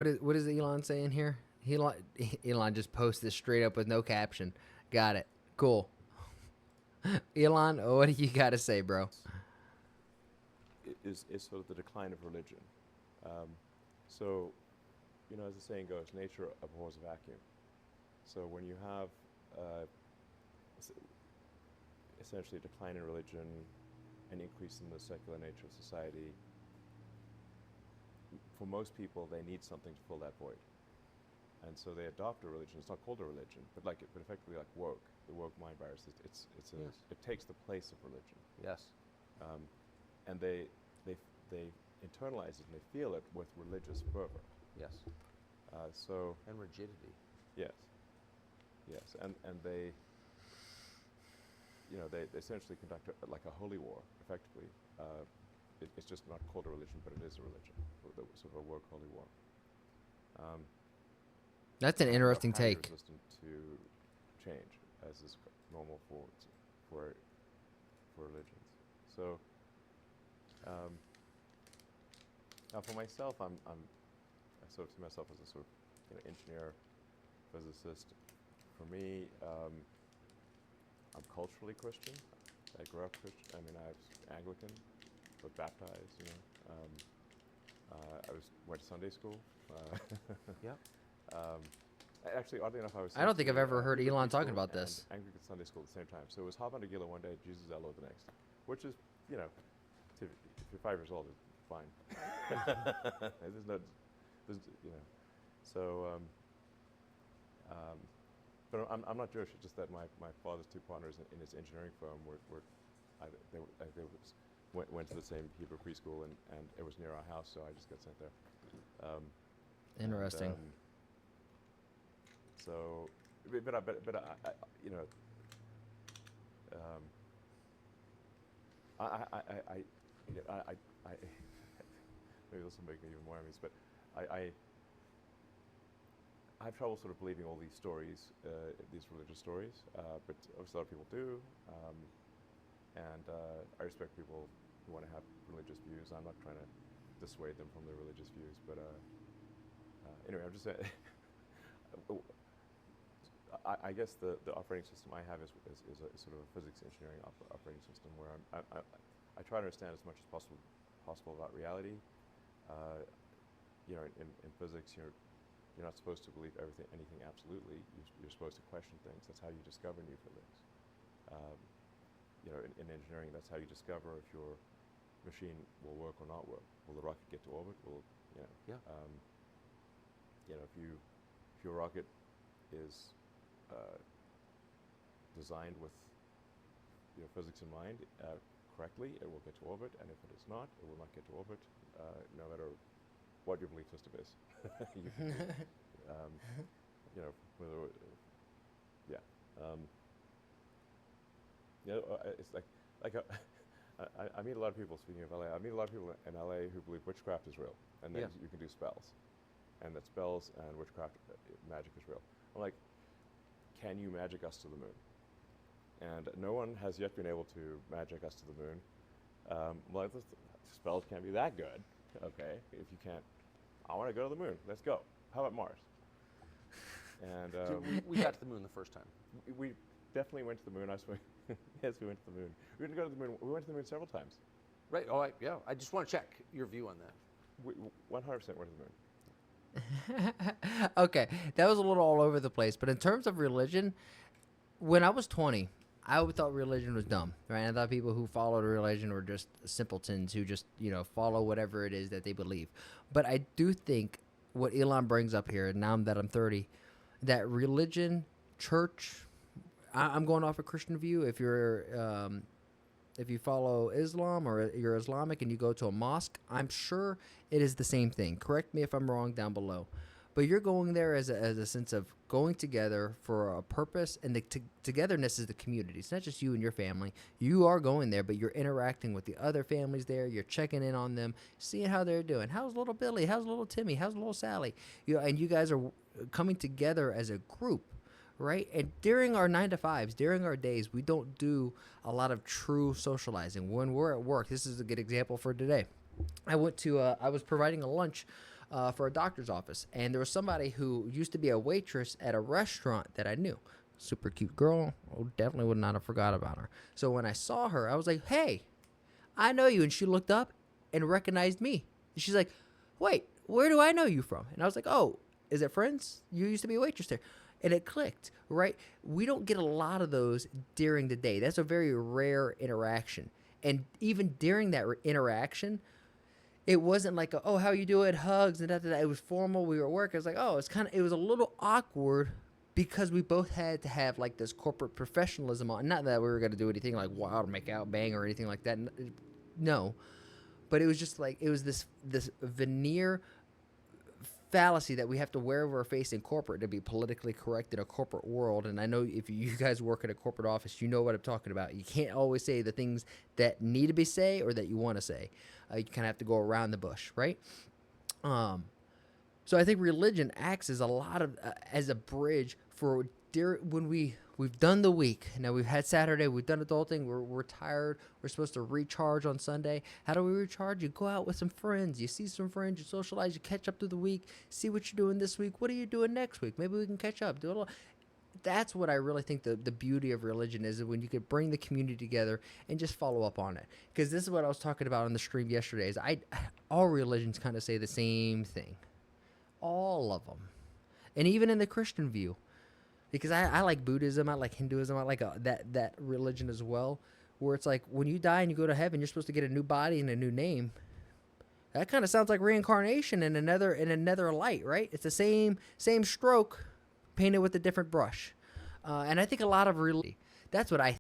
What is Elon saying here? Elon, Elon just posted this straight up with no caption. Got it. Cool. Elon, what do you got to say, bro? Is sort of the decline of religion. Um, so, as the saying goes, nature abhors a vacuum. So when you have uh, essentially a decline in religion, an increase in the secular nature of society, for most people, they need something to fill that void. And so they adopt a religion. It's not called a religion, but effectively like woke, the woke mind virus. Yes. It takes the place of religion, Yes. um, and they they internalize it and they feel it with religious fervor. Yes. So And rigidity. yes, yes, and they essentially conduct like a holy war, effectively. It's just not called a religion, but it is a religion, sort of a woke holy war. Um, That's an and are interesting highly take. resistant to change, as is normal for for religions. So um, now, for myself, I sort of see myself as a sort of engineer, physicist. For me, I'm culturally Christian. I grew up Christian. I mean, I was Anglican, but baptized. I went to Sunday school. Uh, Yeah. um, Actually, oddly enough, I was I sent don't think to I've ever heard Hebrew Elon talking preschool about and this. Anglican Sunday school at the same time. So it was Hava Nagila one day, Jesus Elo the next, which is, if you're 5 years old, it's fine. there's no, there's, so, but I'm not Jewish. It's just that my father's two partners in his engineering firm went to the same Hebrew preschool, and it was near our house, so I just got sent there. Um, and Interesting. so, but you know, um, I maybe this will make me even more amused, but I have trouble sort of believing all these stories, these religious stories, but obviously a lot of people do, and I respect people who want to have religious views. I'm not trying to dissuade them from their religious views, but anyway, I'm just saying. I guess the operating system I have is a sort of a physics engineering operating system where I try to understand as much as possible about reality. Uh, in physics, you're not supposed to believe anything absolutely. You're supposed to question things. That's how you discover new physics. Um, in engineering, that's how you discover if your machine will work or not work. Will the rocket get to orbit? Yeah. Um, if your rocket is uh, designed with physics in mind correctly, it will get to orbit, and if it is not, it will not get to orbit, no matter what your belief system is. you can, um, whether, yeah, um, it's like a, I meet a lot of people. Speaking of LA, I meet a lot of people in LA who believe witchcraft is real, and then Yes. you can do spells, and that spells and witchcraft, magic is real. I'm like, can you magic us to the moon? And no one has yet been able to magic us to the moon. Well, the spells can't be that good. Okay, if you can't, I want to go to the moon. Let's go. How about Mars? And So we got to the moon the first time. we definitely went to the moon. I swear. Yes, we went to the moon. We didn't go to the moon. We went to the moon several times. Right. All right. Yeah. I just want to check your view on that. We 100% went to the moon. Okay, that was a little all over the place. But in terms of religion, when I was 20, I always thought religion was dumb, right? I thought people who followed religion were just simpletons who just, follow whatever it is that they believe. But I do think what Elon brings up here, now that I'm 30, that religion, church, I'm going off a Christian view. If you follow Islam or you're Islamic and you go to a mosque, I'm sure it is the same thing. Correct me if I'm wrong down below. But you're going there as a sense of going together for a purpose, and the togetherness is the community. It's not just you and your family. You are going there, but you're interacting with the other families there. You're checking in on them, seeing how they're doing. How's little Billy? How's little Timmy? How's little Sally? And you guys are coming together as a group, right? And during our 9 to 5s, during our days, we don't do a lot of true socializing. When we're at work, this is a good example for today. I was providing a lunch for a doctor's office, and there was somebody who used to be a waitress at a restaurant that I knew. Super cute girl. Oh, definitely would not have forgot about her. So when I saw her, I was like, "Hey, I know you." And she looked up and recognized me. And she's like, "Wait, where do I know you from?" And I was like, "Oh, is it Friends? You used to be a waitress there." And it clicked, right? We don't get a lot of those during the day. That's a very rare interaction. And even during that interaction, it wasn't like, oh, how you doing, hugs, and da, da, da. It was formal. We were at work. It was like, oh, it was a little awkward because we both had to have like this corporate professionalism on. Not that we were going to do anything like wild, make out, bang, or anything like that. No. But it was just like, it was this veneer fallacy that we have to wear over our face in corporate to be politically correct in a corporate world. And I know if you guys work at a corporate office, you know what I'm talking about. You can't always say the things that need to be said or that you want to say. You kind of have to go around the bush, right? So I think religion acts as a lot of as a bridge for when we've done the week. Now we've had Saturday, we've done adulting, we're tired, we're supposed to recharge on Sunday. How do we recharge? You go out with some friends, you see some friends, you socialize, you catch up through the week, see what you're doing this week, what are you doing next week? Maybe we can catch up, do a little. That's what I really think the beauty of religion is when you could bring the community together and just follow up on it. Because this is what I was talking about on the stream yesterday. Is all religions kind of say the same thing, all of them, and even in the Christian view. Because I like Buddhism, I like Hinduism, I like that religion as well, where it's like when you die and you go to heaven, you're supposed to get a new body and a new name. That kind of sounds like reincarnation in another light, right? It's the same stroke, painted with a different brush. And I think a lot of that's what I